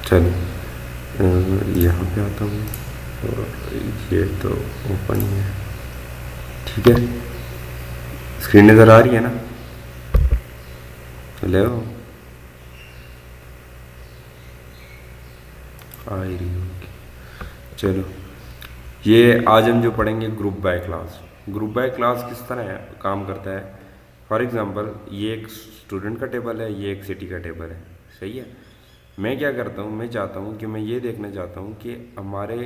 चलो यहाँ पे आता हूँ और ये तो ओपन ही है। ठीक है, स्क्रीन नज़र आ रही है ना? हेलो, आ ही रही होगी। चलो, ये आज हम जो पढ़ेंगे group by class. Group by class किस तरह है, काम करता है। फॉर एग्ज़ाम्पल, ये एक स्टूडेंट का टेबल है, ये एक सिटी का टेबल है। सही है। मैं क्या करता हूँ, मैं चाहता हूँ कि मैं ये देखना चाहता हूँ कि हमारे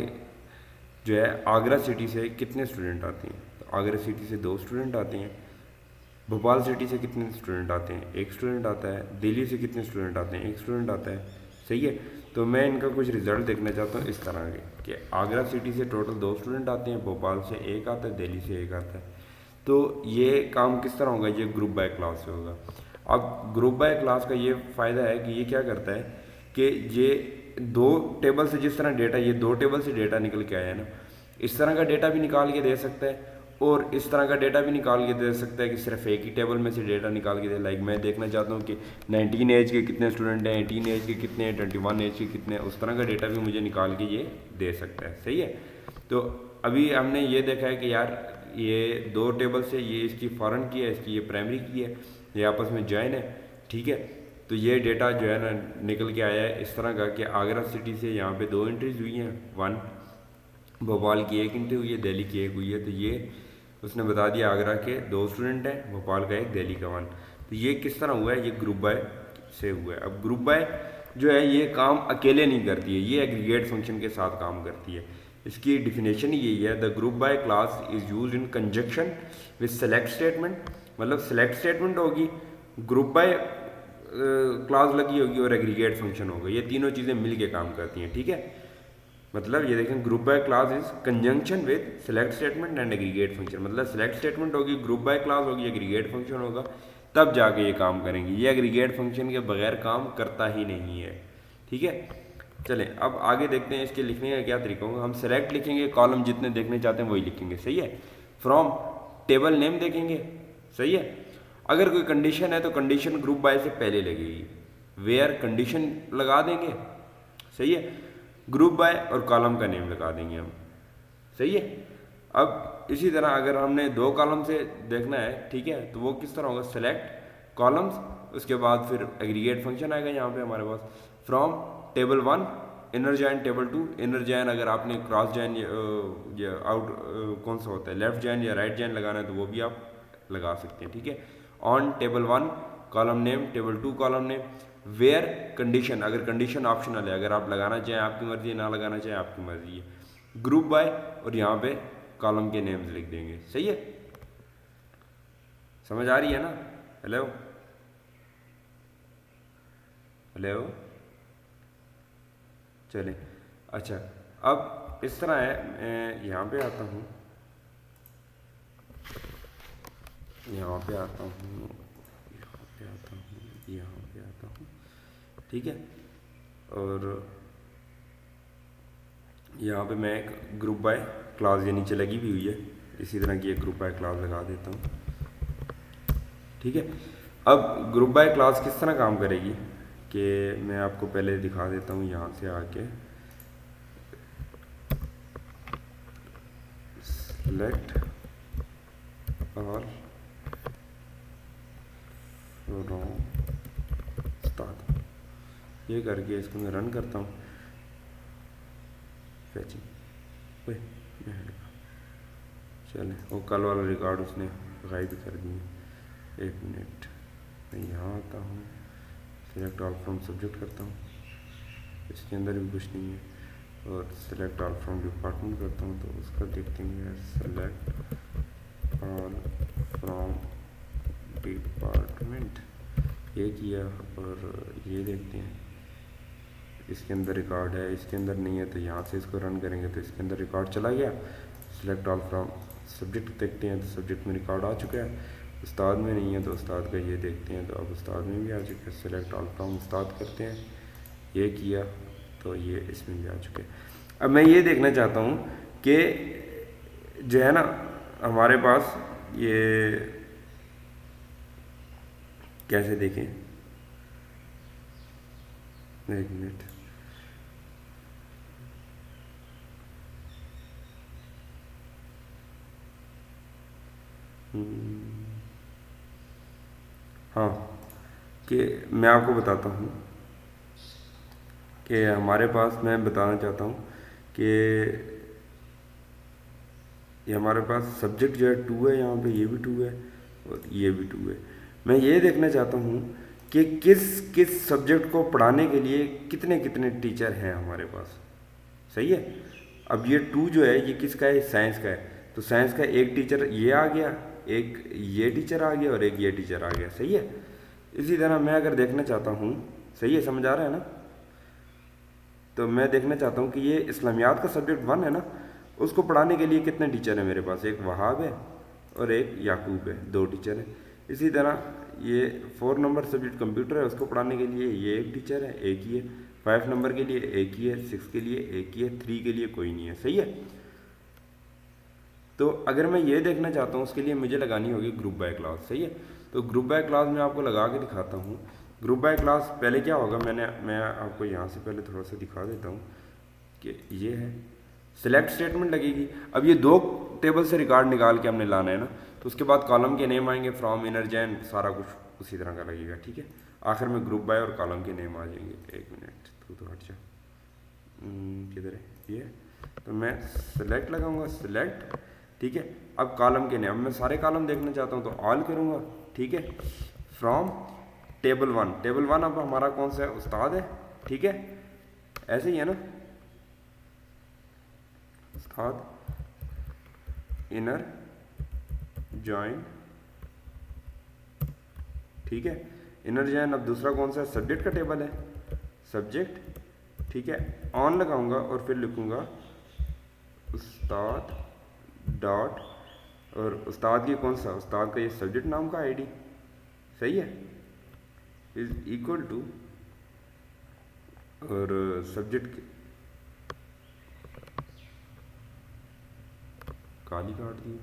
जो है आगरा सिटी से कितने स्टूडेंट आते हैं। तो आगरा सिटी से 2 स्टूडेंट आते हैं। भोपाल सिटी से कितने स्टूडेंट आते हैं, 1 स्टूडेंट आता है। दिल्ली से कितने स्टूडेंट आते हैं, 1 स्टूडेंट आता है। सही है। तो मैं इनका कुछ रिजल्ट देखना चाहता हूँ इस तरह के कि आगरा सिटी से टोटल 2 स्टूडेंट आते हैं, भोपाल से 1 आता है, दिल्ली से 1 आता है। तो ये काम किस तरह होगा, ये ग्रुप बाय क्लास से होगा। अब ग्रुप बाय क्लास का ये फ़ायदा है कि ये क्या करता है कि ये 2 टेबल से, जिस तरह डेटा, ये 2 टेबल से डेटा निकल के आया है ना, इस तरह का डेटा भी निकाल के दे सकता है और इस तरह का डेटा भी निकाल के दे सकता है कि सिर्फ एक ही टेबल में से डेटा निकाल के दे। लाइक मैं देखना चाहता हूँ कि 19 एज के कितने स्टूडेंट हैं, 18 एज के कितने हैं, 21 एज के कितने हैं, उस तरह का डेटा भी मुझे निकाल के ये दे सकता है। सही है। तो अभी हमने ये देखा है कि यार ये 2 टेबल से, ये इसकी फॉरेन की है, इसकी ये प्राइमरी की है, ये आपस में जॉइन है। ठीक है। तो ये डेटा जो है ना निकल के आया है इस तरह का कि आगरा सिटी से यहाँ पे 2 एंट्रीज हुई हैं, 1 भोपाल की 1 एंट्री हुई है, दिल्ली की 1 हुई है। तो ये उसने बता दिया आगरा के 2 स्टूडेंट हैं, भोपाल का 1, दिल्ली का 1। तो ये किस तरह हुआ है, ये ग्रुप बाय से हुआ है। अब ग्रुप बाय जो है ये काम अकेले नहीं करती है, ये एग्रीगेट फंक्शन के साथ काम करती है। इसकी डिफिनेशन यही है, the group by class is use in conjunction with select statement. मतलब सेलेक्ट स्टेटमेंट होगी, ग्रुप बाय क्लास लगी होगी और एग्रीगेट फंक्शन होगा। ये तीनों चीज़ें मिल के काम करती हैं। ठीक है। मतलब ये देखें, group by class is conjunction with select statement and aggregate function. मतलब सेलेक्ट स्टेटमेंट होगी, ग्रुप बाय क्लास होगी, एग्रीगेट फंक्शन होगा, तब जाके ये काम करेंगे। ये एग्रीगेट फंक्शन के बगैर काम करता ही नहीं है। ठीक है। चलें अब आगे देखते हैं इसके लिखने का क्या तरीका होगा। हम सेलेक्ट लिखेंगे, कॉलम जितने देखने चाहते हैं वही लिखेंगे। सही है। फ्रॉम टेबल नेम देखेंगे। सही है। अगर कोई कंडीशन है तो कंडीशन ग्रुप बाय से पहले लगेगी, वेयर कंडीशन लगा देंगे। सही है। ग्रुप बाय और कॉलम का नेम लगा देंगे हम। सही है। अब इसी तरह अगर हमने 2 कॉलम से देखना है, ठीक है, तो वो किस तरह होगा, सेलेक्ट कॉलम्स, उसके बाद फिर एग्रीगेट फंक्शन आएगा यहाँ पे हमारे पास, from table 1 inner join table 2। Inner join अगर आपने क्रॉस जॉइन या आउट कौन सा होता है, लेफ्ट जॉइन या राइट जॉइन लगाना है तो वो भी आप लगा सकते हैं। ठीक है। On table 1 column name, table 2 column name, where condition, अगर कंडीशन ऑप्शनल है, अगर आप लगाना चाहें आपकी मर्जी है, ना लगाना चाहें आपकी मर्जी है, ग्रुप बाय और यहाँ पे कॉलम के नेम्स लिख देंगे। सही है। समझ आ रही है ना? Hello hello. चलें, अच्छा, अब इस तरह है, मैं यहाँ पे आता हूँ, यहाँ पे आता हूँ, यहाँ पे आता हूँ, यहाँ पे आता हूँ। ठीक है। और यहाँ पे मैं एक ग्रुप बाय क्लास ये नीचे लगी भी हुई है, इसी तरह की एक ग्रुप बाय क्लास लगा देता हूँ। ठीक है। अब ग्रुप बाय क्लास किस तरह काम करेगी कि मैं आपको पहले दिखा देता हूँ। यहाँ से आके सेलेक्ट और फ्रॉम स्टार्ट, ये करके इसको मैं रन करता हूँ। फैचिंग, ओए मैं हट गया। चले, वो कल वाला रिकॉर्ड उसने गायब कर दिया। 1 मिनट, मैं यहाँ आता हूँ, सेलेक्ट ऑल फ्रॉम सब्जेक्ट करता हूँ, इसके अंदर भी कुछ नहीं है, और सेलेक्ट ऑल फ्रॉम डिपार्टमेंट करता हूँ तो उसका देखते हैं, सेलेक्ट ऑल फ्रॉम डिपार्टमेंट, ये किया। और ये देखते हैं इसके अंदर रिकॉर्ड है, इसके अंदर नहीं है, तो यहाँ से इसको रन करेंगे तो इसके अंदर रिकॉर्ड चला गया। सेलेक्ट ऑल फ्रॉम सब्जेक्ट देखते हैं तो सब्जेक्ट में रिकॉर्ड आ चुका है, उस्ताद में नहीं है तो उस्ताद का ये देखते हैं तो अब उस्ताद में भी आ चुका है। सेलेक्ट ऑल फ्रॉम उस्ताद करते हैं, ये किया तो ये इसमें भी आ चुके हैं। अब मैं ये देखना चाहता हूँ कि जो है ना हमारे पास ये कैसे देखें, 1 मिनट, हम्म, हाँ, कि मैं आपको बताता हूँ कि हमारे पास, मैं बताना चाहता हूँ कि ये हमारे पास सब्जेक्ट जो है टू है, यहाँ पे ये भी टू है और ये भी टू है। मैं ये देखना चाहता हूँ कि किस किस सब्जेक्ट को पढ़ाने के लिए कितने कितने टीचर हैं हमारे पास। सही है। अब ये टू जो है ये किसका है, साइंस का है। तो साइंस का एक टीचर ये आ गया, एक ये टीचर आ गया और एक ये टीचर आ गया। सही है। इसी तरह मैं अगर देखना चाहता हूँ, सही है, समझ आ रहा है ना। तो मैं देखना चाहता हूँ कि ये इस्लामियात का सब्जेक्ट वन है ना, उसको पढ़ाने के लिए कितने टीचर हैं मेरे पास। एक वहाब है और एक याकूब है, दो टीचर हैं। इसी तरह ये 4 नंबर सब्जेक्ट कंप्यूटर है, उसको पढ़ाने के लिए ये एक टीचर है, एक ही है। 5 नंबर के लिए एक ही है, 6 के लिए एक ही है, 3 के लिए कोई नहीं है। सही है। तो अगर मैं ये देखना चाहता हूँ उसके लिए मुझे लगानी होगी ग्रुप बाय क्लास। सही है। तो ग्रुप बाय क्लास मैं आपको लगा के दिखाता हूँ। ग्रुप बाय क्लास पहले क्या होगा, मैं आपको यहाँ से पहले थोड़ा सा दिखा देता हूँ कि ये है सिलेक्ट स्टेटमेंट लगेगी। अब ये दो टेबल से रिकॉर्ड निकाल के हमने लाना है ना, तो उसके बाद कॉलम के नेम आएंगे, फ्रॉम, इनर जैन, सारा कुछ उसी तरह का लगेगा। ठीक है। आखिर में ग्रुप बाय और कॉलम के नेम आ जाएंगे। एक मिनट, तू तो हट जा, किधर है ये। तो मैं सिलेक्ट लगाऊंगा, सिलेक्ट। ठीक है। अब कॉलम के नेम, मैं सारे कॉलम देखना चाहता हूँ तो ऑल करूँगा। ठीक है। From table one, table one अब हमारा कौन सा है, उस्ताद है। ठीक है। ऐसे ही है ना, उस्ताद, इनर जॉइन। ठीक है। Inner join. अब दूसरा कौन सा है, सब्जेक्ट का टेबल है, सब्जेक्ट। ठीक है। ऑन लगाऊंगा और फिर लिखूंगा उस्ताद डॉट, और उस्ताद की कौन सा, उस्ताद का ये सब्जेक्ट नाम का आईडी। सही है। इज इक्वल टू, और सब्जेक्ट काली काट दी।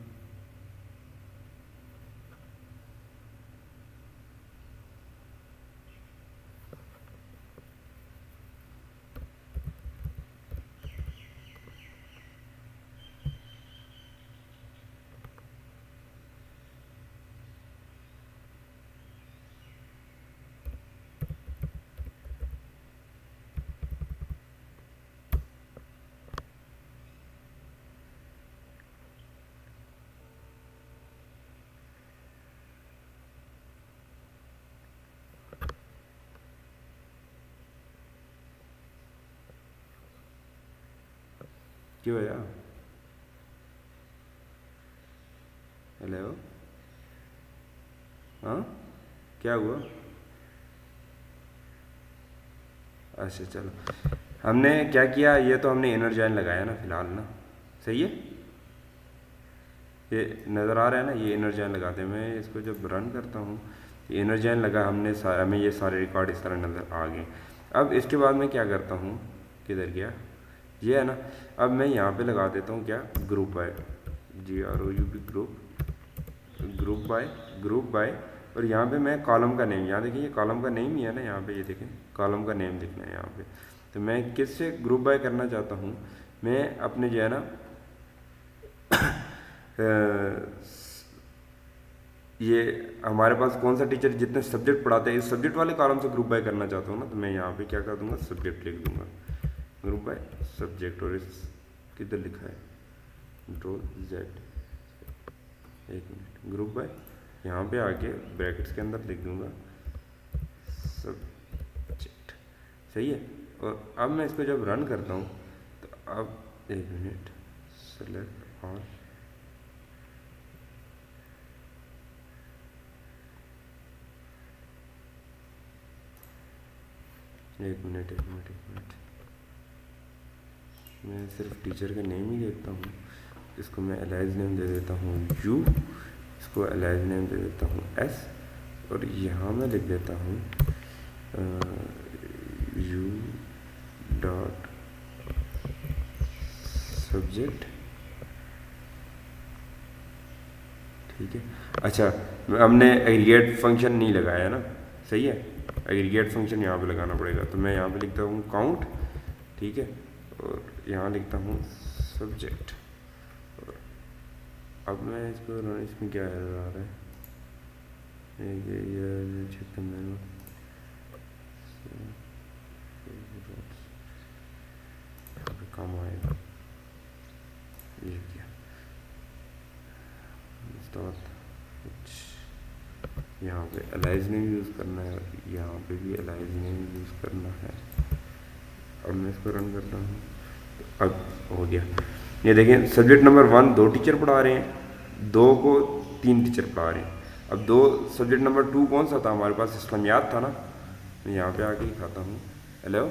क्यों भैया, हेलो, हाँ क्या हुआ। अच्छा चलो, हमने क्या किया, ये तो हमने इनर जॉइन लगाया ना फिलहाल ना। सही है। ये नज़र आ रहा है ना, ये इनर जॉइन लगाते हैं। मैं इसको जब रन करता हूँ, ये इनर जॉइन लगा हमने, हमें ये सारे रिकॉर्ड इस तरह नज़र आ गए। अब इसके बाद मैं क्या करता हूँ, किधर गया, ये है ना। अब मैं यहाँ पे लगा देता हूँ क्या, group by, GROUP, group by, group by. और यहाँ पे मैं कॉलम का नेम, यहाँ देखिए ये कॉलम का नेम ही है ना, यहाँ पे ये देखें कॉलम का नेम लिखना है यहाँ पे। तो मैं किससे ग्रुप बाय करना चाहता हूँ, मैं अपने जो है ना ये हमारे पास कौन सा टीचर जितने सब्जेक्ट पढ़ाते हैं इस सब्जेक्ट वाले कॉलम से ग्रुप बाय करना चाहता हूँ ना, तो मैं यहाँ पे क्या कर दूंगा, सब्जेक्ट लिख दूंगा, ग्रुप बाय सब्जेक्ट। और इस किधर लिखा है, कंट्रोल Z, एक मिनट, ग्रुप बाय, यहाँ पे आके ब्रैकेट्स के अंदर लिख दूंगा सब्जेक्ट। सही है। और अब मैं इसको जब रन करता हूँ तो अब एक मिनट, सेलेक्ट ऑल, एक मिनट, मैं सिर्फ टीचर का नेम ही देखता हूँ। इसको मैं एलाइज नेम दे देता हूँ U, इसको एलाइज नेम दे देता हूँ S, और यहाँ मैं लिख देता हूँ U डॉट सब्जेक्ट। ठीक है। अच्छा, हमने एग्रीगेट फंक्शन नहीं लगाया ना। सही है। एग्रीगेट फंक्शन यहाँ पे लगाना पड़ेगा। तो मैं यहाँ पे लिखता हूँ काउंट। ठीक है। और यहाँ लिखता हूँ सब्जेक्ट। अब मैं इसको इसमें क्या एरर आ रहा है, ये चेक करना है, काम आएगा ये क्या कुछ यहाँ पे अलाइज नेम यूज़ करना है, यहाँ पे भी अलाइज नेम यूज़ करना है। अब मैं इसको रन करता हूँ, अब हो गया। ये देखें सब्जेक्ट नंबर 1 2 टीचर पढ़ा रहे हैं, 2 को 3 टीचर पढ़ा रहे हैं। अब 2 सब्जेक्ट नंबर 2 कौन सा था हमारे पास, इस्लामियात था ना, मैं यहाँ पे आके दिखाता हूँ। हेलो,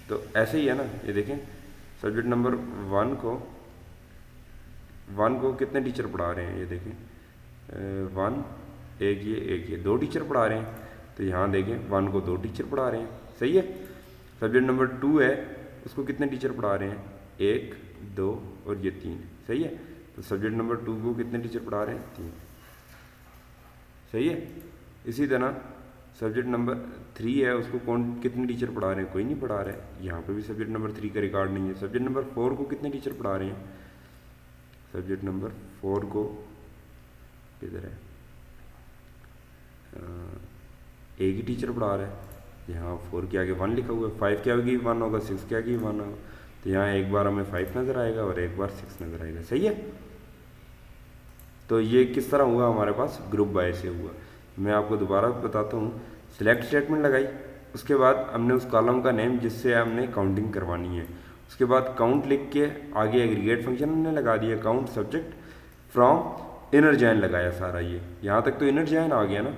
तो ऐसे ही है ना, ये देखें सब्जेक्ट नंबर 1 को कितने टीचर पढ़ा रहे हैं, ये देखें 1 एक ये 2 टीचर पढ़ा रहे हैं। तो यहाँ देखें 1 को 2 टीचर पढ़ा रहे हैं, सही है। सब्जेक्ट नंबर 2 है, उसको कितने टीचर पढ़ा रहे हैं, 1 2 और ये 3, सही है। तो सब्जेक्ट नंबर 2 को कितने टीचर पढ़ा रहे हैं, 3, सही है। इसी तरह सब्जेक्ट नंबर 3 है, उसको कितने टीचर पढ़ा रहे हैं, कोई नहीं पढ़ा रहे हैं। यहाँ पे भी सब्जेक्ट नंबर 3 का रिकॉर्ड नहीं है। सब्जेक्ट नंबर 4 को कितने टीचर पढ़ा रहे हैं, सब्जेक्ट नंबर 4 को किधर है, एक ही टीचर पढ़ा रहा है। यहाँ 4 के आगे 1 लिखा हुआ है, 5 के आगे 1 होगा, 6 के आगे 1 होगा। तो यहाँ एक बार हमें 5 नज़र आएगा और एक बार 6 नज़र आएगा, सही है। तो ये किस तरह हुआ हमारे पास, ग्रुप बाय से हुआ। मैं आपको दोबारा बताता हूँ। सिलेक्ट स्टेटमेंट लगाई, उसके बाद हमने उस कॉलम का नेम जिससे हमने काउंटिंग करवानी है, उसके बाद काउंट लिख के आगे एग्रीगेट फंक्शन हमने लगा दिया, count subject from inner join लगाया सारा। ये यहाँ तक तो इनर जॉइन आ गया ना।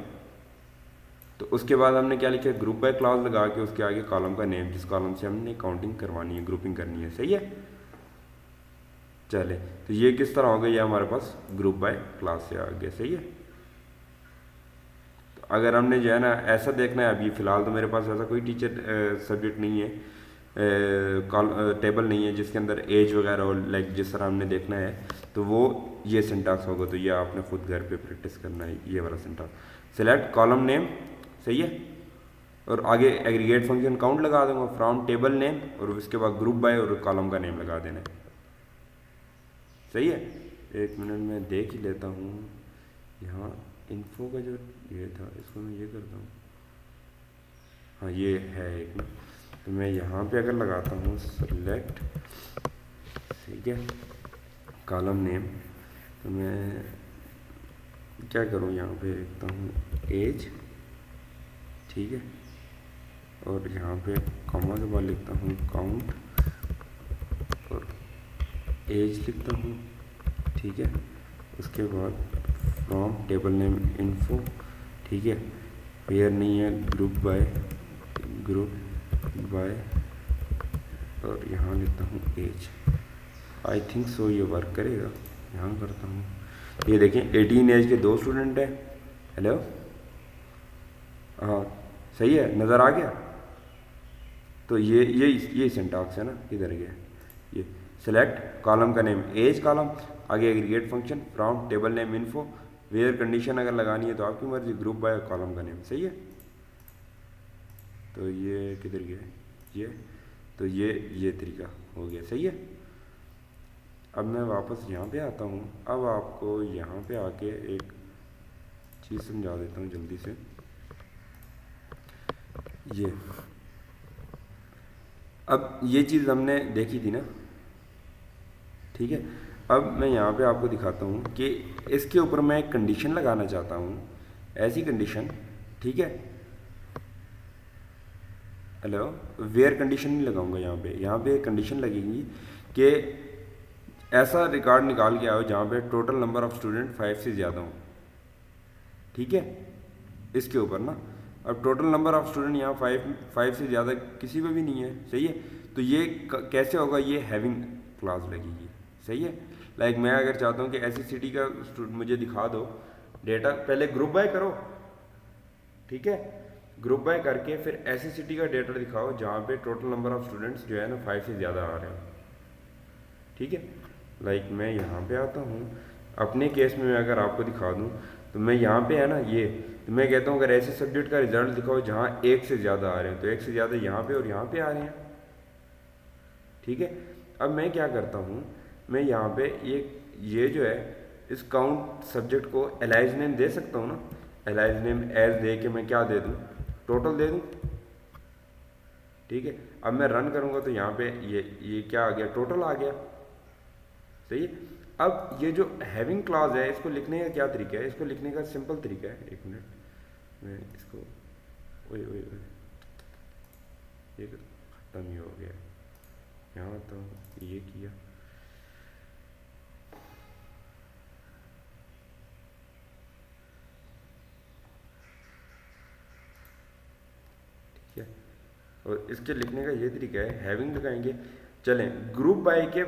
तो उसके बाद हमने क्या लिखा, ग्रुप बाय क्लास लगा के उसके आगे कॉलम का नेम जिस कॉलम से हमने काउंटिंग करवानी है, ग्रुपिंग करनी है, सही है। चले, तो ये किस तरह हो गया, ये हमारे पास ग्रुप बाय क्लास से आ गया, सही है। तो अगर हमने जो है ना ऐसा देखना है, अभी फ़िलहाल तो मेरे पास ऐसा कोई टीचर सब्जेक्ट नहीं है, टेबल नहीं है जिसके अंदर एज वगैरह हो, लाइक जिस तरह हमने देखना है, तो वो ये सिंटैक्स होगा। तो ये आपने खुद घर पे प्रैक्टिस करना है, ये वाला सिंटैक्स। सेलेक्ट कॉलम नेम, सही है, और आगे एग्रीगेट फंक्शन काउंट लगा दूंगा, फ्रॉम टेबल नेम, और उसके बाद ग्रुप बाय और कॉलम का नेम लगा देना है, सही है। एक मिनट में देख ही लेता हूँ। यहाँ इन्फो का जो ये था, इसको मैं ये करता हूँ, हाँ ये है एक ना। तो मैं यहाँ पे अगर लगाता हूँ सेलेक्ट, ठीक है, कॉलम नेम, तो मैं क्या करूँ, यहाँ पे लिखता हूँ एज, ठीक है, और यहाँ पे कॉमा के बाद लिखता हूँ काउंट और एज लिखता हूँ, ठीक है। उसके बाद फ्रॉम टेबल नेम इन्फो, ठीक है, वेयर नहीं है, ग्रुप बाय, और यहाँ लिखता हूँ एज। आई थिंक सो ये वर्क करेगा। यहाँ करता हूँ, ये देखें 18 एज के 2 स्टूडेंट हैं। हेलो, हाँ सही है, नज़र आ गया। तो ये सिंटैक्स है ना, किधर गया ये, सेलेक्ट कॉलम का नेम एज कॉलम, आगे aggregate function from table name info, where condition अगर लगानी है तो आपकी मर्जी, ग्रुप बाय कॉलम का नेम, सही है। तो ये किधर गया ये, तो ये तरीका हो गया, सही है। अब मैं वापस यहाँ पे आता हूँ। अब आपको यहाँ पे आके एक चीज़ समझा देता हूँ जल्दी से। ये अब ये चीज़ हमने देखी थी ना, ठीक है। अब मैं यहाँ पे आपको दिखाता हूँ कि इसके ऊपर मैं एक कंडीशन लगाना चाहता हूँ, ऐसी कंडीशन, ठीक है। हेलो, वेयर कंडीशन नहीं लगाऊंगा यहाँ पे एक कंडीशन लगेगी कि ऐसा रिकॉर्ड निकाल के आओ जहाँ पे टोटल नंबर ऑफ स्टूडेंट 5 से ज़्यादा हो, ठीक है। इसके ऊपर ना, अब टोटल नंबर ऑफ स्टूडेंट यहाँ 5 से ज़्यादा किसी को भी नहीं है, सही है। तो ये कैसे होगा, ये हैविंग क्लास लगेगी, सही है। लाइक मैं अगर चाहता हूँ कि ऐसी सिटी का मुझे दिखा दो डेटा, पहले ग्रुप बाय करो, ठीक है, ग्रुप बाय करके फिर ऐसी सिटी का डेटा दिखाओ जहाँ पे टोटल नंबर ऑफ स्टूडेंट्स जो है ना 5 से ज़्यादा आ रहे हैं, ठीक है। लाइक मैं यहाँ पे आता हूँ, अपने केस में मैं अगर आपको दिखा दूँ तो मैं यहाँ पे है ना ये, तो मैं कहता हूँ अगर ऐसे सब्जेक्ट का रिजल्ट दिखाओ जहाँ 1 से ज़्यादा आ रहे हैं, तो 1 से ज़्यादा यहाँ पे और यहाँ पे आ रहे हैं, ठीक है। अब मैं क्या करता हूँ, मैं यहाँ पे ये जो है इस काउंट सब्जेक्ट को एलाइज नेम दे सकता हूँ ना, एलाइज नेम एज दे के मैं क्या दे दूँ, टोटल दे दूँ। ठीक है, अब मैं रन करूँगा तो यहाँ पे ये क्या आ गया, टोटल आ गया। सही है। अब ये जो हैविंग क्लॉज है इसको लिखने का क्या तरीका है, इसको लिखने का सिंपल तरीका है, एक मिनट मैं इसको ओए ओए ओए ये खत्म ही हो गया यहाँ, तो ये किया ठीक है। और इसके लिखने का ये तरीका है, हैविंग लगाएंगे। चलें, ग्रुप बाय के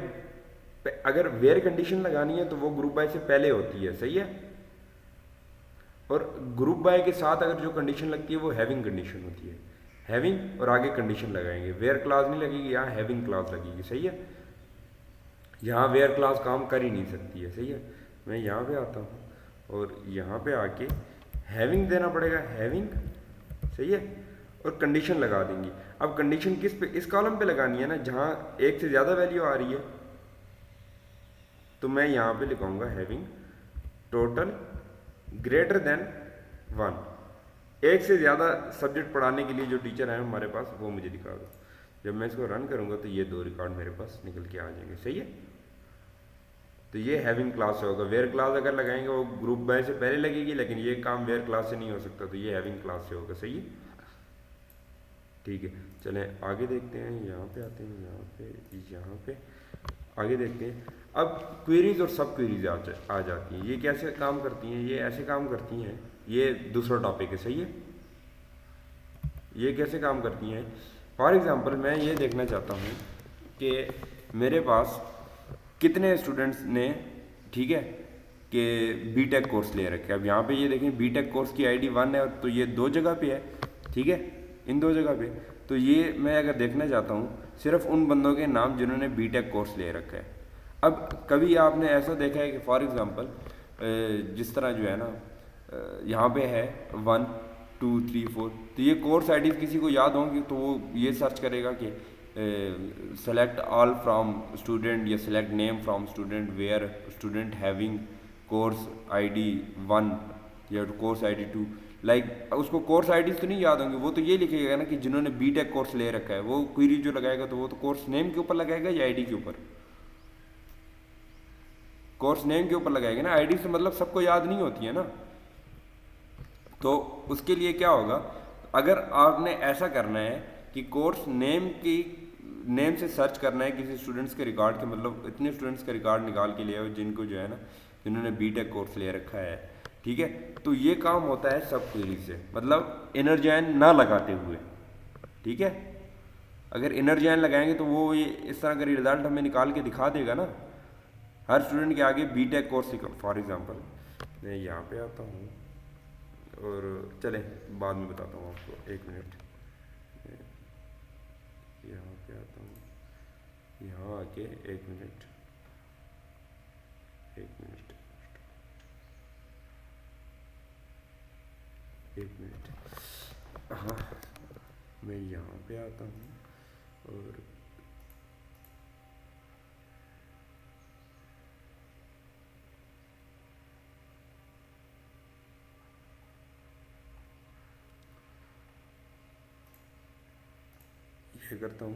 अगर वेयर कंडीशन लगानी है तो वो ग्रुप बाय से पहले होती है, सही है। और ग्रुप बाय के साथ अगर जो कंडीशन लगती है वो हैविंग कंडीशन होती है, हैविंग और आगे कंडीशन लगाएंगे, वेयर क्लास नहीं लगेगी, यहाँ हैविंग क्लास लगेगी, सही है। यहाँ वेयर क्लास काम कर ही नहीं सकती है, सही है। मैं यहाँ पे आता हूँ और यहाँ पे आके हैविंग देना पड़ेगा, हैविंग, सही है, और कंडीशन लगा देंगी। अब कंडीशन किस पे, इस कॉलम पे लगानी है ना जहाँ एक से ज़्यादा वैल्यू आ रही है, तो मैं यहाँ पे लिखाऊंगा हैविंग टोटल ग्रेटर देन 1। एक से ज़्यादा सब्जेक्ट पढ़ाने के लिए जो टीचर है हमारे पास वो मुझे दिखा दो। जब मैं इसको रन करूँगा तो ये 2 रिकॉर्ड मेरे पास निकल के आ जाएंगे, सही है। तो ये हैविंग क्लास से होगा। वेयर क्लास अगर लगाएंगे वो ग्रुप बाय से पहले लगेगी, लेकिन ये काम वेयर क्लास से नहीं हो सकता, तो ये हैविंग क्लास से होगा, सही है। ठीक है, चलें आगे देखते हैं, यहाँ पे आते हैं, यहाँ पे आगे देखते हैं। अब क्वेरीज और सब क्वेरीज आ जाती हैं। ये कैसे काम करती हैं, ये ऐसे काम करती हैं, ये दूसरा टॉपिक है, सही है। ये कैसे काम करती हैं, फॉर एग्जांपल मैं ये देखना चाहता हूँ कि मेरे पास कितने स्टूडेंट्स ने, ठीक है, कि बीटेक कोर्स ले रखे। अब यहाँ पे ये देखें बीटेक कोर्स की आईडी 1 है, तो ये 2 जगह पे है, ठीक है, इन 2 जगह पे। तो ये मैं अगर देखना चाहता हूँ सिर्फ उन बंदों के नाम जिन्होंने बीटेक कोर्स ले रखा है। अब कभी आपने ऐसा देखा है कि फॉर एग्ज़ाम्पल जिस तरह जो है ना यहाँ पे है 1 2 3 4, तो ये कोर्स आईडी किसी को याद होंगी तो वो ये सर्च करेगा कि सेलेक्ट ऑल फ्रॉम स्टूडेंट या select name from student where student having course ID 1 या कोर्स आईडी 2। लाइक उसको कोर्स आईडी तो नहीं याद होंगे, वो तो ये लिखेगा ना कि जिन्होंने बीटेक कोर्स ले रखा है। वो क्वेरी जो लगाएगा तो वो तो कोर्स नेम के ऊपर लगाएगा या आईडी के ऊपर, कोर्स नेम के ऊपर लगाएगा ना, आईडी से मतलब सबको याद नहीं होती है ना। तो उसके लिए क्या होगा, अगर आपने ऐसा करना है कि कोर्स नेम से सर्च करना है किसी स्टूडेंट्स के रिकॉर्ड के, मतलब इतने स्टूडेंट्स का रिकॉर्ड निकाल के ले आओ जिनको जो है ना जिन्होंने बीटेक कोर्स ले रखा है, ठीक है। तो ये काम होता है सब क्वेरी से, मतलब इनर जॉइन ना लगाते हुए, ठीक है। अगर इनर जॉइन लगाएंगे तो वो ये इस तरह का रिजल्ट हमें निकाल के दिखा देगा ना, हर स्टूडेंट के आगे बीटेक कोर्स। फॉर एग्जांपल मैं यहाँ पे आता हूँ और चलें बाद में बताता हूँ आपको, एक मिनट। यहाँ पे आता हूँ, यहाँ आके एक मिनट हाँ, मैं यहाँ पे आता हूँ और ये करता हूँ,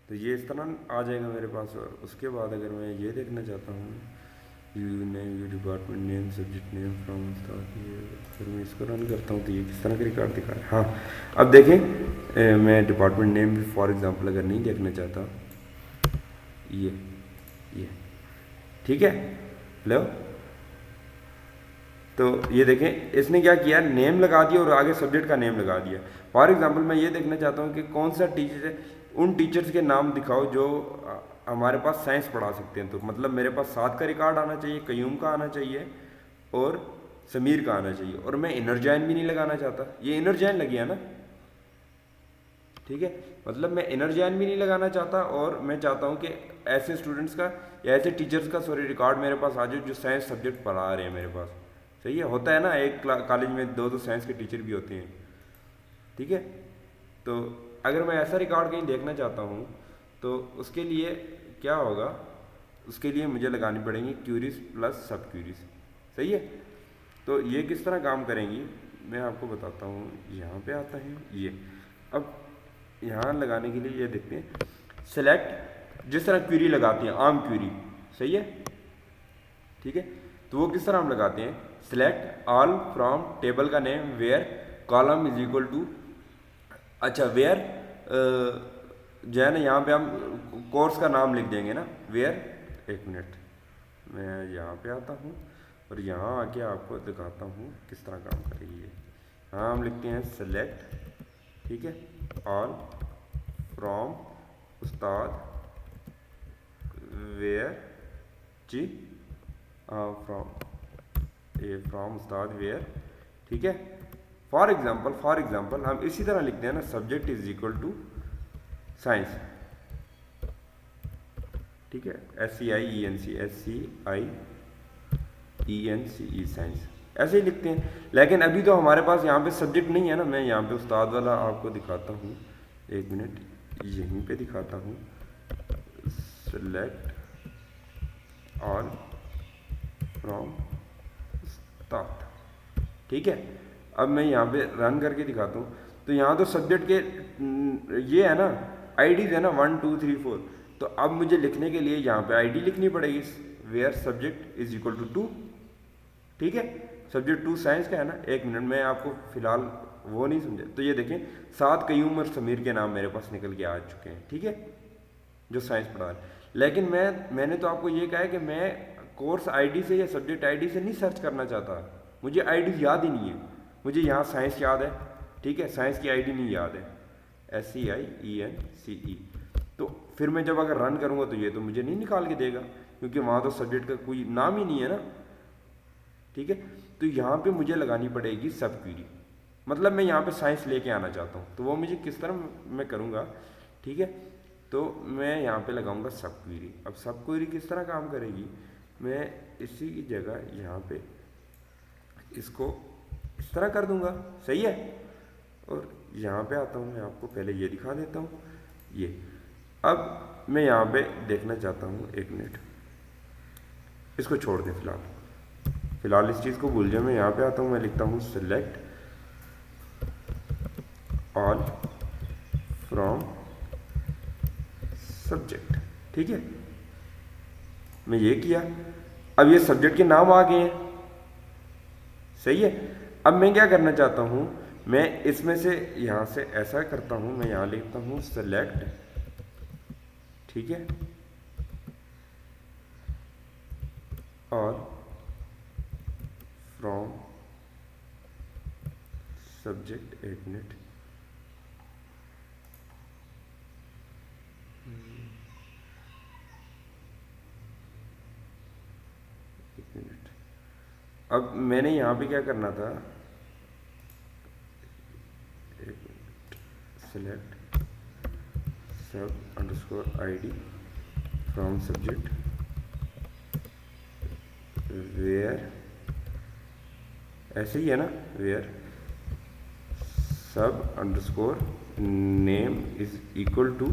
तो ये इस तरह आ जाएगा मेरे पास। और उसके बाद अगर मैं ये देखना चाहता हूँ you name, you department name, subject name from, फिर मैं इसको रन करता हूँ तो ये किस तरह का रिकॉर्ड दिखा रहा है। हाँ, अब देखें मैं डिपार्टमेंट नेम भी फॉर एग्जांपल अगर नहीं देखना चाहता, ये ठीक है, लो, तो ये देखें इसने क्या किया, नेम लगा दिया और आगे सब्जेक्ट का नेम लगा दिया। फॉर एग्जांपल मैं ये देखना चाहता हूँ कि कौन सा टीचर है, उन टीचर्स के नाम दिखाओ जो हमारे पास साइंस पढ़ा सकते हैं। तो मतलब मेरे पास 7 का रिकॉर्ड आना चाहिए, कयूम का आना चाहिए और समीर का आना चाहिए। और मैं इनर जॉइन भी नहीं लगाना चाहता, ये इनर जॉइन लग गया ना, ठीक है। मतलब मैं इनर जॉइन भी नहीं लगाना चाहता और मैं चाहता हूँ कि ऐसे स्टूडेंट्स का या ऐसे टीचर्स का रिकॉर्ड मेरे पास आ जाए जो साइंस सब्जेक्ट पढ़ा रहे हैं मेरे पास। सही है, होता है ना, एक कॉलेज में 2 साइंस के टीचर भी होते हैं, ठीक है। तो अगर मैं ऐसा रिकॉर्ड कहीं देखना चाहता हूँ तो उसके लिए क्या होगा, उसके लिए मुझे लगानी पड़ेंगी क्यूरीज प्लस सब क्यूरीज। सही है, तो ये किस तरह काम करेंगी मैं आपको बताता हूँ। यहाँ पे आता है ये, अब यहाँ लगाने के लिए ये देखते हैं, सेलेक्ट जिस तरह क्यूरी लगाते हैं आम क्यूरी, सही है, ठीक है, तो वो किस तरह हम लगाते हैं, सिलेक्ट ऑल फ्रॉम टेबल का name where column is equal to, अच्छा वेयर जो है ना यहाँ पे हम कोर्स का नाम लिख देंगे ना, वेयर, एक मिनट मैं यहाँ पे आता हूँ और यहाँ आके आपको दिखाता हूँ किस तरह काम करेगी ये। हाँ हम लिखते हैं सेलेक्ट, ठीक है, ऑल फ्रॉम उस्ताद वेयर जी फ्रॉम उस्ताद वेयर, ठीक है। फॉर एग्जाम्पल हम इसी तरह लिखते हैं ना, subject is equal to science, ठीक है, SCIENC साइंस, ऐसे ही लिखते हैं। लेकिन अभी तो हमारे पास यहाँ पे सब्जेक्ट नहीं है ना, मैं यहाँ पे उस्ताद वाला आपको दिखाता हूँ, एक मिनट यहीं पे दिखाता हूँ, सेलेक्ट ऑल फ्रॉम उस्ताद, ठीक है। अब मैं यहाँ पे रन करके दिखाता हूँ, तो यहाँ तो सब्जेक्ट के ये है ना, आईडीज है ना 1 2 3 4, तो अब मुझे लिखने के लिए यहाँ पे आईडी लिखनी पड़ेगी, where subject is equal to 2, ठीक है, सब्जेक्ट 2 साइंस का है ना। एक मिनट मैं आपको फिलहाल वो नहीं समझा, तो ये देखें 7 कयूम और समीर के नाम मेरे पास निकल के आ चुके हैं, ठीक है, जो साइंस पढ़ा है। लेकिन मैंने तो आपको ये कहा है कि मैं कोर्स आईडी से या सब्जेक्ट आईडी से नहीं सर्च करना चाहता, मुझे आईडी याद ही नहीं है, मुझे यहाँ साइंस याद है, ठीक है, साइंस की आईडी नहीं याद है, SCIENCE, तो फिर मैं जब अगर रन करूँगा तो ये तो मुझे नहीं निकाल के देगा, क्योंकि वहाँ तो सब्जेक्ट का कोई नाम ही नहीं है ना, ठीक है। तो यहाँ पे मुझे लगानी पड़ेगी सब क्वेरी, मतलब मैं यहाँ पे साइंस लेके आना चाहता हूँ, तो वो मुझे किस तरह मैं करूँगा, ठीक है, तो मैं यहाँ पे लगाऊंगा सब क्वेरी। अब सब क्वेरी किस तरह काम करेगी, मैं इसी की जगह यहाँ पे इसको इस तरह कर दूंगा, सही है, और यहाँ पे आता हूँ, मैं आपको पहले ये दिखा देता हूँ, ये अब मैं यहाँ पे देखना चाहता हूँ, एक मिनट इसको छोड़ दें फिलहाल इस चीज़ को भूल जाए। मैं यहाँ पे आता हूँ, मैं लिखता हूँ सेलेक्ट ऑल फ्रॉम सब्जेक्ट, ठीक है, मैं ये किया, अब ये सब्जेक्ट के नाम आ गए हैं, सही है। अब मैं क्या करना चाहता हूँ, मैं इसमें से यहाँ से ऐसा करता हूँ, मैं यहाँ लिखता हूँ सेलेक्ट, ठीक है, और फ्रॉम सब्जेक्ट, एक मिनट अब मैंने यहाँ पे क्या करना था, select sub underscore ID from subject where, ऐसे ही है ना, where sub underscore name is equal to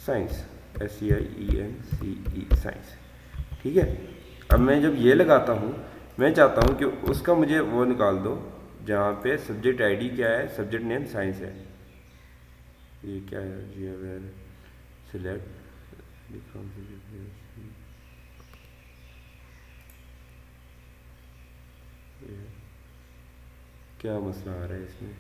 science, SCIENCE science, ठीक है। अब मैं जब ये लगाता हूँ, मैं चाहता हूँ कि उसका मुझे वो निकाल दो जहाँ पे सब्जेक्ट आईडी क्या है, सब्जेक्ट नेम साइंस है, ये क्या है जी, वेयर सिलेक्ट क्या मसला आ रहा है इसमें,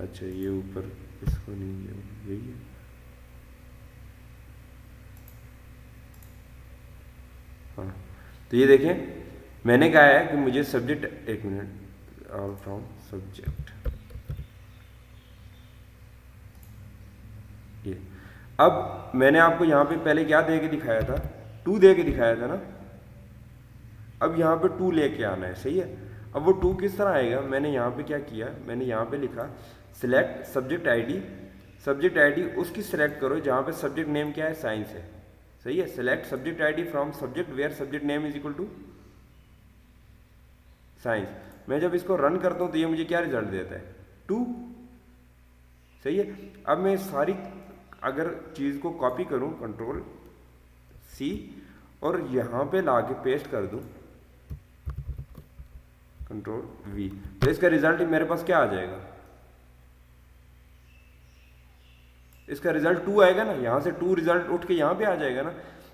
अच्छा ये ऊपर इसको नहीं, यही है, हाँ, तो ये देखें मैंने कहा है कि मुझे सब्जेक्ट, एक मिनट, ऑल फ्रॉम सब्जेक्ट, ये अब मैंने आपको यहाँ पे पहले क्या दे के दिखाया था, 2 दे के दिखाया था ना, अब यहाँ पे 2 लेके आना है, सही है। अब वो 2 किस तरह आएगा, मैंने यहाँ पे क्या किया, मैंने यहाँ पे लिखा सिलेक्ट सब्जेक्ट आईडी उसकी सिलेक्ट करो जहाँ पे सब्जेक्ट नेम क्या है, साइंस है, सही है, select subject ID from subject where subject name is equal to science. मैं जब इसको रन करता हूँ तो ये मुझे क्या रिजल्ट देता है, 2, सही है। अब मैं सारी अगर चीज़ को कॉपी करूं कंट्रोल सी और यहाँ पे लाके पेस्ट कर दूं कंट्रोल वी, तो इसका रिजल्ट मेरे पास क्या आ जाएगा, इसका रिजल्ट 2 आएगा ना, यहाँ से 2 रिजल्ट उठ के यहाँ पे आ जाएगा ना।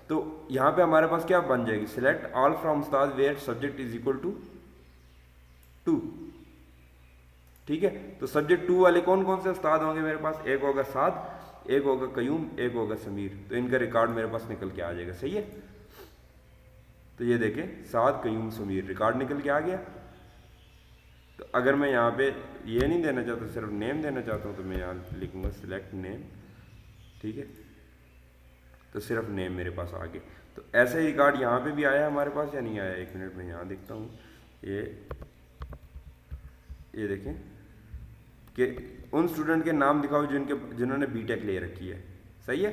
तो यहाँ पे हमारे पास क्या बन जाएगी, सिलेक्ट ऑल फ्रॉम उस्ताद where subject is equal to 2। ठीक है, तो सब्जेक्ट 2 वाले कौन कौन से उस्ताद होंगे मेरे पास, एक होगा साद, एक होगा कयूम, एक होगा समीर, तो इनका रिकॉर्ड मेरे पास निकल के आ जाएगा। सही है, तो ये देखें साद कयूम समीर रिकॉर्ड निकल के आ गया। तो अगर मैं यहाँ पे ये नहीं देना चाहता, सिर्फ नेम देना चाहता हूँ, तो मैं यहाँ लिखूँगा सिलेक्ट नेम। ठीक है, तो सिर्फ नेम मेरे पास आ गए। तो ऐसे ही रिकॉर्ड यहाँ पे भी आया हमारे पास या नहीं आया, एक मिनट में यहाँ देखता हूँ। ये देखें कि उन स्टूडेंट के नाम दिखाओ जिन्होंने बीटेक ले रखी है। सही है,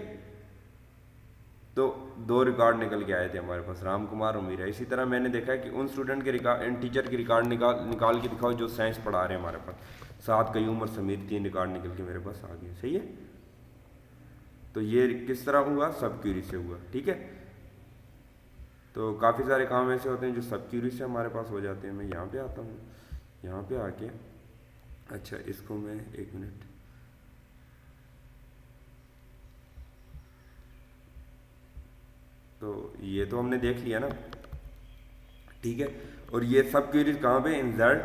तो 2 रिकॉर्ड निकल के आए थे हमारे पास, राम कुमार और मीरा। इसी तरह मैंने देखा है कि उन स्टूडेंट के रिकॉर्ड, टीचर के रिकॉर्ड निकाल के दिखाओ जो साइंस पढ़ा रहे हैं हमारे पास। साद कयूम और समीर 3 रिकॉर्ड निकल के मेरे पास आ गए। सही है, तो ये किस तरह हुआ, सब क्यूरी से हुआ। ठीक है, तो काफ़ी सारे काम ऐसे होते हैं जो सब क्यूरी से हमारे पास हो जाते हैं। मैं यहाँ पे आता हूँ, यहाँ पे आके अच्छा इसको मैं एक मिनट, तो ये तो हमने देख लिया ना। ठीक है, और ये सब क्वेरीज कहाँ पे, इंसर्ट,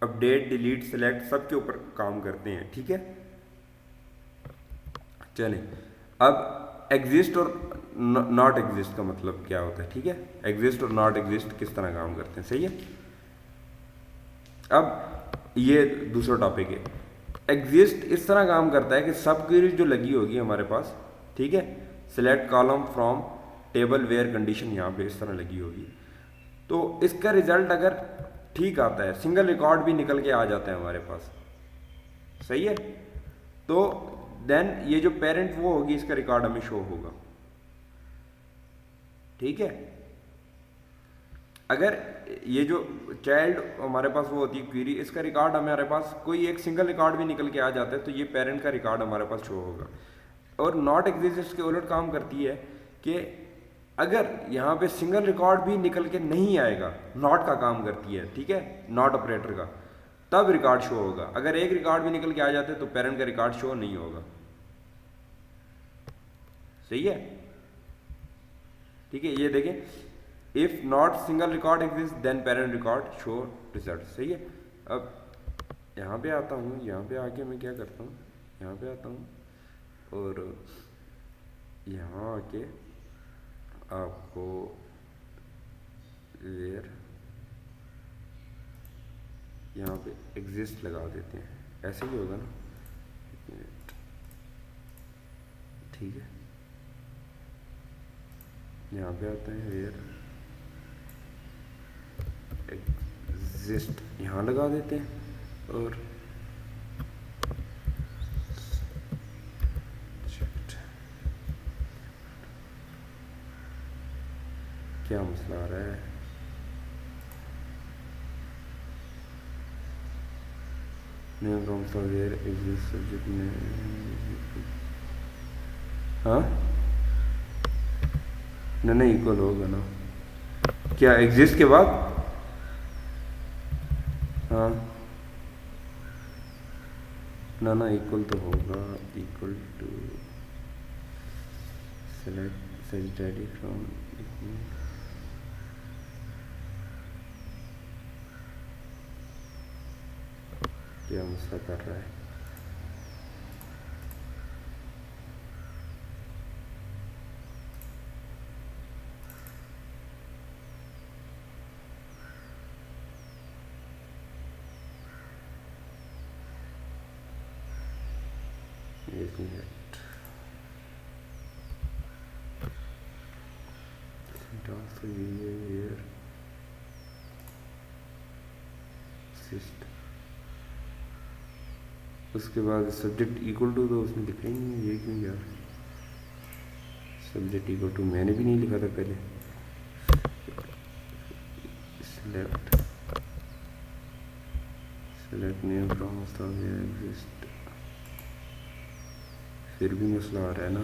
अपडेट, डिलीट, सेलेक्ट, सब के ऊपर काम करते हैं। ठीक है, चलें अब एग्जिस्ट और नॉट एग्जिस्ट का मतलब क्या होता है। ठीक है, एग्जिस्ट और नॉट एग्जिस्ट किस तरह काम करते हैं। सही है, अब ये दूसरा टॉपिक है। एग्जिस्ट इस तरह काम करता है कि सब क्वेरी जो लगी होगी हमारे पास, ठीक है, select column from table where condition यहाँ पे इस तरह लगी होगी, तो इसका रिजल्ट अगर ठीक आता है, सिंगल रिकॉर्ड भी निकल के आ जाता है हमारे पास। सही है, तो देन ये जो पेरेंट वो होगी, इसका रिकॉर्ड हमें शो होगा। ठीक है, अगर ये जो चाइल्ड हमारे पास वो होती है क्वेरी, इसका रिकॉर्ड हमारे पास कोई एक सिंगल रिकॉर्ड भी निकल के आ जाता है, तो ये पेरेंट का रिकॉर्ड हमारे पास शो होगा। और नॉट एग्जिस्ट इसके उलट काम करती है कि अगर यहाँ पे सिंगल रिकॉर्ड भी निकल के नहीं आएगा, नॉट का काम करती है। ठीक है, नॉट ऑपरेटर का, तब रिकॉर्ड शो होगा। अगर एक रिकॉर्ड भी निकल के आ जाते हैं तो पेरेंट का रिकॉर्ड शो नहीं होगा। सही है, ठीक है, ये देखें, if not single record exist then parent record show result. सही है, अब यहाँ पे आता हूँ, यहाँ पे आके मैं क्या करता हूँ, यहाँ पे आता हूँ और यहाँ आके आपको वेयर यहाँ पे एग्जिस्ट लगा देते हैं, ऐसे ही होगा ना। ठीक है, यहाँ पे आते हैं वेयर एग्जिस्ट, यहाँ लगा देते हैं और क्या मसला आ रहा है, name from where exist subject में, हाँ ना इक्वल होगा ना, क्या एग्जिस्ट के बाद, हाँ ना इक्वल तो होगा, equal to select subject from, क्या मसला कर रहा है। एक मिनट, उसके बाद सब्जेक्ट इक्वल टू, तो उसमें लिखा ही नहीं है, ये क्यों यार, सब्जेक्ट इक्वल टू मैंने भी नहीं लिखा था पहले। सेलेक्ट नेम फ्रॉम एग्जिस्ट, फिर भी मसला आ रहा है ना।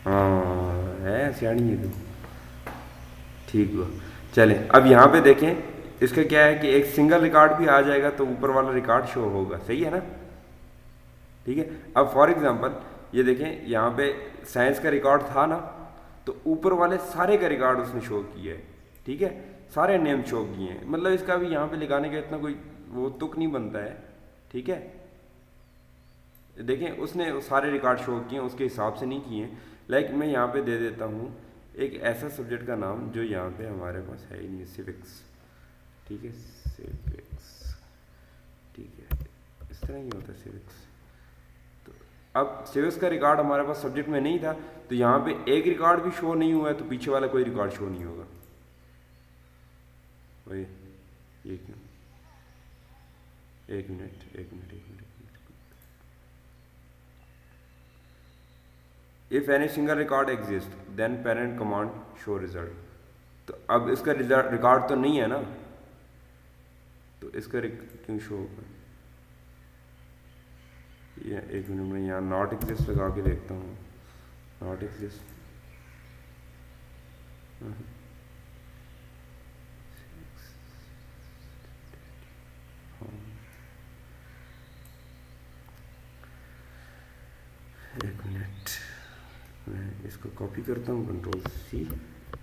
हाँ है सियाणी है तो, ठीक हुआ। चलें अब यहाँ पे देखें, इसका क्या है कि एक सिंगल रिकॉर्ड भी आ जाएगा तो ऊपर वाला रिकॉर्ड शो होगा, सही है ना। ठीक है, अब फॉर एग्जांपल ये देखें, यहाँ पे साइंस का रिकॉर्ड था ना, तो ऊपर वाले सारे का रिकॉर्ड उसने शो किया है। ठीक है, सारे नेम शो किए हैं, मतलब इसका भी यहाँ पे लिखाने का इतना कोई वो तुक नहीं बनता है। ठीक है, देखें उसने सारे रिकॉर्ड शो किए हैं, उसके हिसाब से नहीं किए हैं। लाइक मैं यहाँ पे दे देता हूँ एक ऐसा सब्जेक्ट का नाम जो यहाँ पे हमारे पास है ही नहीं, सिविक्स। ठीक है, सिविक्स, ठीक है, इस तरह ही होता है सिविक्स। तो अब सिविक्स का रिकॉर्ड हमारे पास सब्जेक्ट में नहीं था, तो यहाँ पे एक रिकॉर्ड भी शो नहीं हुआ है, तो पीछे वाला कोई रिकॉर्ड शो नहीं होगा भाई। ये क्यों, एक मिनट एक मिनट एक minute. If any single record exist then parent command show result. तो अब इसका रिजल्ट रिकॉर्ड तो नहीं है ना, तो इसका क्यों शो होगा। ये एक मिनट में यहाँ नॉट एग्जिस्ट लगा के देखता हूँ, नॉट एग्जिस्ट। एक मिनट, मैं इसको कॉपी करता हूँ, कंट्रोल सी,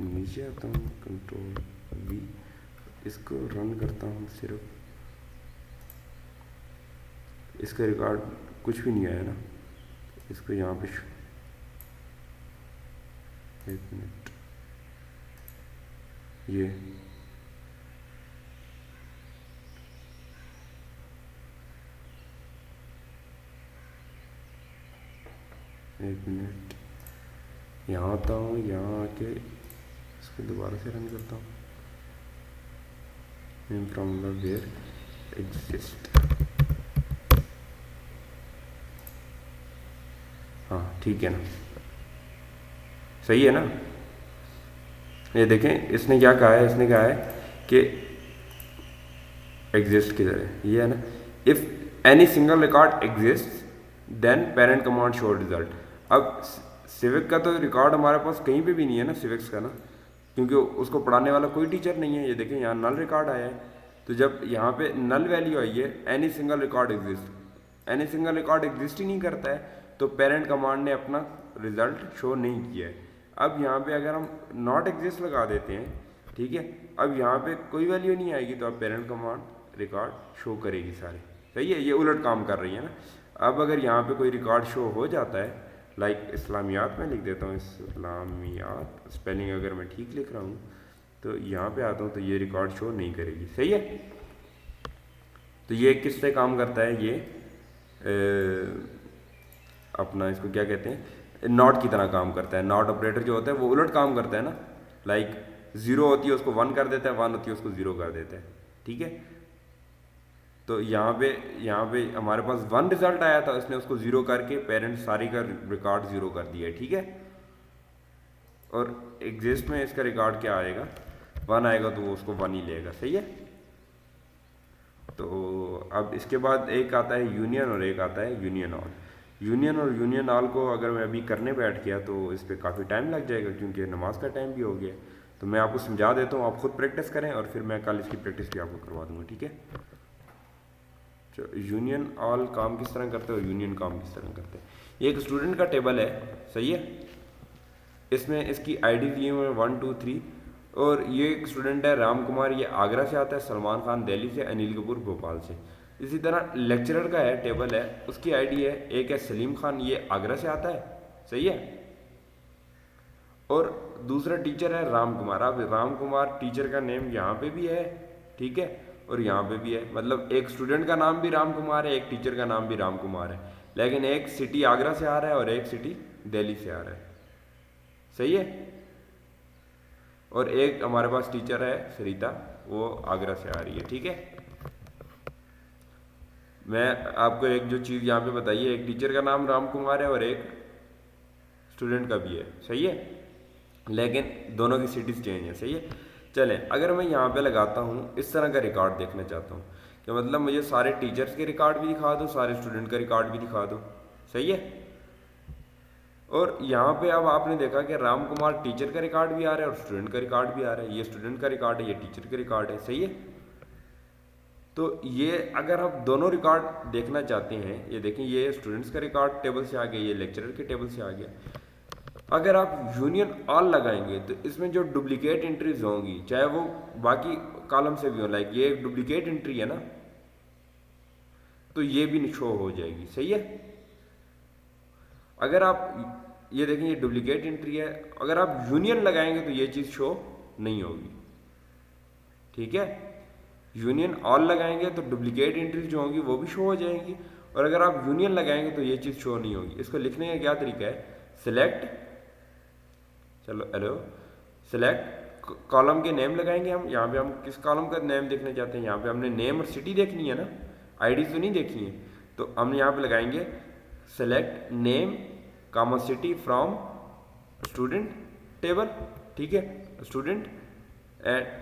नीचे आता हूँ, कंट्रोल वी, इसको रन करता हूँ। सिर्फ इसका रिकॉर्ड कुछ भी नहीं आया ना, इसको यहाँ पे एक मिनट, ये एक मिनट, यहाँ आता हूँ, यहाँ आके इसको दोबारा से रन करता हूँ। फ्रॉम द वेयर एग्जिस्ट, हाँ ठीक है ना, सही है ना। ये देखें इसने क्या कहा है, इसने कहा है कि एग्जिस्ट किधर है, ये है ना। If any single record exist then parent command show result. अब सिविक का तो रिकॉर्ड हमारे पास कहीं पे भी नहीं है ना, सिविक्स का ना, क्योंकि उसको पढ़ाने वाला कोई टीचर नहीं है। ये देखें यहाँ नल रिकॉर्ड आया है, तो जब यहाँ पे नल वैल्यू आई है, any single record exist, any single record exist ही नहीं करता है, तो पेरेंट कमांड ने अपना रिजल्ट शो नहीं किया है। अब यहाँ पे अगर हम नॉट एग्जिस्ट लगा देते हैं, ठीक है, अब यहाँ पे कोई वैल्यू नहीं आएगी, तो अब पेरेंट कमांड रिकॉर्ड शो करेगी सारे, सही है। ये उलट काम कर रही है ना। अब अगर यहाँ पे कोई रिकॉर्ड शो हो जाता है, लाइक इस्लामियात में लिख देता हूँ, इस्लामियात, स्पेलिंग अगर मैं ठीक लिख रहा हूँ, तो यहाँ पे आता हूँ, तो ये रिकॉर्ड शो नहीं करेगी, सही है। तो ये किस से काम करता है, ये अपना इसको क्या कहते हैं, नॉट की तरह काम करता है। नॉट ऑपरेटर जो होता है वो उलट काम करता है ना, लाइक जीरो होती है उसको वन कर देता है, वन होती है उसको जीरो कर देता है, ठीक है। तो यहाँ पे हमारे पास वन रिजल्ट आया था, उसने उसको जीरो करके पेरेंट सारी का रिकॉर्ड जीरो कर दिया है, ठीक है। और एग्जिस्ट में इसका रिकॉर्ड क्या आएगा, वन आएगा, तो वो उसको वन ही लेगा, सही है। तो अब इसके बाद एक आता है यूनियन और एक आता है यूनियन ऑल। यूनियन और यूनियन ऑल को अगर मैं अभी करने बैठ गया तो इस पर काफ़ी टाइम लग जाएगा, क्योंकि नमाज का टाइम भी हो गया। तो मैं आपको समझा देता हूँ, आप खुद प्रैक्टिस करें, और फिर मैं कल इसकी प्रैक्टिस भी आपको करवा दूँगा, ठीक है। तो यूनियन ऑल काम किस तरह करते हैं और यूनियन काम किस तरह करते हैं। ये एक स्टूडेंट का टेबल है, सही है। इसमें इसकी आईडी दिए हुए हैं 1 2 3, और ये एक स्टूडेंट है राम कुमार, ये आगरा से आता है, सलमान खान दिल्ली से, अनिल कपूर भोपाल से। इसी तरह लेक्चरर का है टेबल है, उसकी आईडी है, एक है सलीम खान, ये आगरा से आता है, सही है। और दूसरा टीचर है राम कुमार। अब राम कुमार टीचर का नेम यहाँ पे भी है, ठीक है, और यहाँ पे भी है, मतलब एक स्टूडेंट का नाम भी राम कुमार है, एक टीचर का नाम भी राम कुमार है, लेकिन एक सिटी आगरा से आ रहा है और एक सिटी दिल्ली से आ रहा है, सही है। और एक हमारे पास टीचर है सरिता, वो आगरा से आ रही है, ठीक है। मैं आपको एक जो चीज़ यहाँ पे बताई है, एक टीचर का नाम राम कुमार है और एक स्टूडेंट का भी है, सही है। लेकिन दोनों की सिटीज़ चेंज है, सही है। चलें, अगर मैं यहाँ पे लगाता हूँ इस तरह का रिकॉर्ड देखना चाहता हूँ कि मतलब मुझे सारे टीचर्स के रिकॉर्ड भी दिखा दो, सारे स्टूडेंट का रिकॉर्ड भी दिखा दो, सही है। और यहाँ पे अब आपने देखा कि राम कुमार टीचर का रिकॉर्ड भी आ रहा है और स्टूडेंट का रिकॉर्ड भी आ रहा है, ये स्टूडेंट का रिकॉर्ड है, ये टीचर का रिकॉर्ड है, सही है। तो ये अगर आप दोनों रिकॉर्ड देखना चाहते हैं, ये देखें ये स्टूडेंट्स का रिकॉर्ड टेबल से आ गया, ये लेक्चरर के टेबल से आ गया। अगर आप यूनियन ऑल लगाएंगे तो इसमें जो डुप्लीकेट एंट्रीज होंगी, चाहे वो बाकी कॉलम से भी हो, लाइक ये एक डुप्लीकेट एंट्री है ना, तो ये भी शो हो जाएगी, सही है। अगर आप ये देखें ये डुप्लीकेट एंट्री है, अगर आप यूनियन लगाएंगे तो ये चीज़ शो नहीं होगी, ठीक है। यूनियन ऑल लगाएंगे तो डुप्लीकेट एंट्रीज जो होंगी वो भी शो हो जाएंगी, और अगर आप यूनियन लगाएंगे तो ये चीज़ शो नहीं होगी। इसको लिखने का क्या तरीका है, सिलेक्ट, चलो हेलो, सिलेक्ट कॉलम के नेम लगाएंगे हम, यहाँ पे हम किस कॉलम का नेम देखना चाहते हैं, यहाँ पे हमने नेम और सिटी देखनी है ना, आईडी तो नहीं देखनी है। तो हम यहाँ पे लगाएंगे select name comma city from student table, ठीक है। स्टूडेंट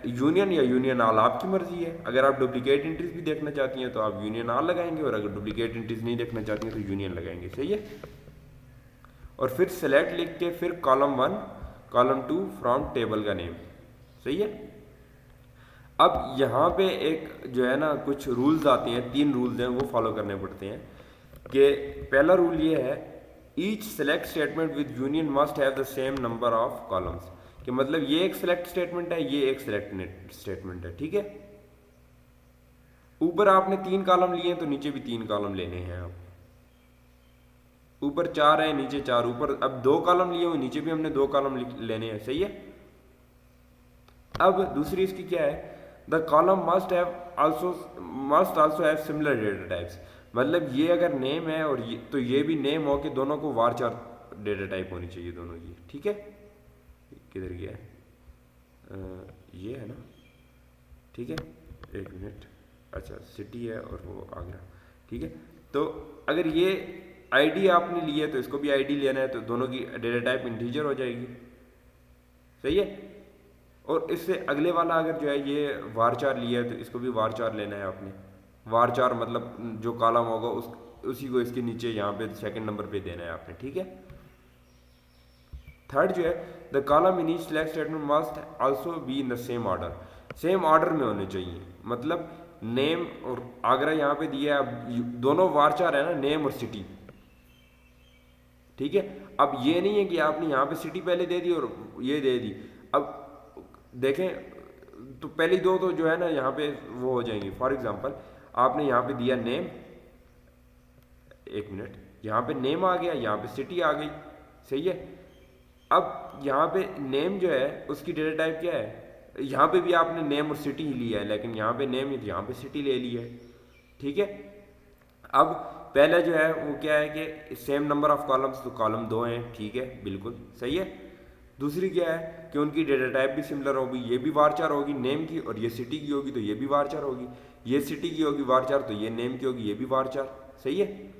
यूनियन या यूनियन ऑल आपकी मर्जी है। अगर आप डुप्लीकेट एंट्रीज भी देखना चाहती हैं तो आप यूनियन ऑल लगाएंगे, और अगर डुप्लीकेट एंट्रीज नहीं देखना चाहती हैं तो यूनियन लगाएंगे, सही है। और फिर सेलेक्ट लिख के फिर कॉलम 1 कॉलम 2 फ्रॉम टेबल का नेम, सही है। अब यहाँ पे एक जो है ना कुछ रूल्स आते हैं, 3 रूल्स हैं, वो फॉलो करने पड़ते हैं। कि पहला रूल ये है, each select statement with union must have the same number of columns, कि मतलब ये एक सेलेक्ट स्टेटमेंट है, ये एक सेलेक्ट स्टेटमेंट है, ठीक है। ऊपर आपने 3 कॉलम लिए हैं तो नीचे भी 3 कॉलम लेने हैं आप, ऊपर 4 है नीचे 4, ऊपर अब 2 कॉलम लिए हुए, नीचे भी हमने 2 कॉलम लेने हैं, सही है। अब दूसरी इसकी क्या है, the column must also have similar data types, मतलब ये अगर नेम है और ये, तो ये भी नेम हो कि दोनों को वारचार डेटा टाइप होनी चाहिए दोनों की, ठीक है। किधर गया है, ये है ना, ठीक है, एक मिनट, अच्छा सिटी है और वो आ गया, ठीक है। तो अगर ये आईडी आपने ली है तो इसको भी आईडी लेना है, तो दोनों की डेटा टाइप इंटीजर हो जाएगी, सही है। और इससे अगले वाला अगर जो है ये वारचार लिया है तो इसको भी वारचार लेना है आपने, वारचार मतलब जो कॉलम होगा उसी को इसके नीचे यहाँ पे सेकंड नंबर पे देना है आपने, ठीक है। थर्ड जो है, the column in each select statement must also be in the same order, same order में होने चाहिए, मतलब नेम और आगरा यहाँ पे दिया है, अब दोनों वारचार है ना, नेम और सिटी, ठीक है। अब ये नहीं है कि आपने यहाँ पे सिटी पहले दे दी और ये दे दी, अब देखें तो पहली 2 तो जो है ना यहाँ पे वो हो जाएंगी। फॉर एग्जांपल आपने यहाँ पे दिया नेम, एक मिनट, यहाँ पे नेम आ गया, यहाँ पे सिटी आ गई, सही है। अब यहाँ पे नेम जो है उसकी डेटा टाइप क्या है, यहाँ पे भी आपने नेम और सिटी ही लिया है, लेकिन यहाँ पे नेम है तो यहाँ पे सिटी ले ली है, ठीक है। अब पहले जो है वो क्या है कि सेम नंबर ऑफ कॉलम्स, तो कॉलम 2 हैं, ठीक है, बिल्कुल सही है। दूसरी क्या है कि उनकी डेटा टाइप भी सिमिलर होगी, ये भी वारचार होगी नेम की, और ये सिटी की होगी तो ये भी वारचार होगी, ये सिटी की होगी वारचार तो ये नेम की होगी, ये भी वारचार, सही है।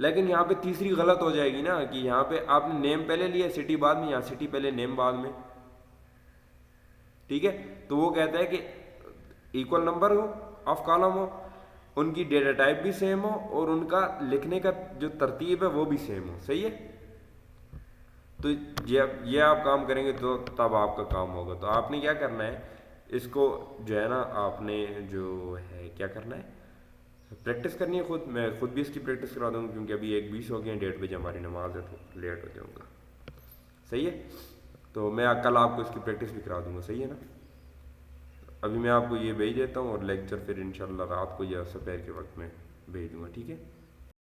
लेकिन यहाँ पे तीसरी गलत हो जाएगी ना, कि यहाँ पे आपने नेम पहले लिया सिटी बाद में, यहाँ सिटी पहले नेम बाद में, ठीक है। तो वो कहता है कि इक्वल नंबर हो ऑफ कॉलम हो, उनकी डेटा टाइप भी सेम हो, और उनका लिखने का जो तरतीब है वो भी सेम हो, सही है। तो ये आप काम करेंगे तो तब आपका काम होगा। तो आपने क्या करना है, इसको जो है ना आपने जो है क्या करना है, प्रैक्टिस करनी है खुद। मैं खुद भी इसकी प्रैक्टिस करा दूँगा, क्योंकि अभी 1:20 हो गए हैं, 1:30 बजे हमारी नमाज है तो लेट हो जाऊँगा, सही है। तो मैं कल आपको इसकी प्रैक्टिस भी करा दूँगा, सही है ना। अभी मैं आपको ये भेज देता हूँ और लेक्चर फिर इंशाल्लाह रात को या दोपहर के वक्त में भेज दूँगा, ठीक है।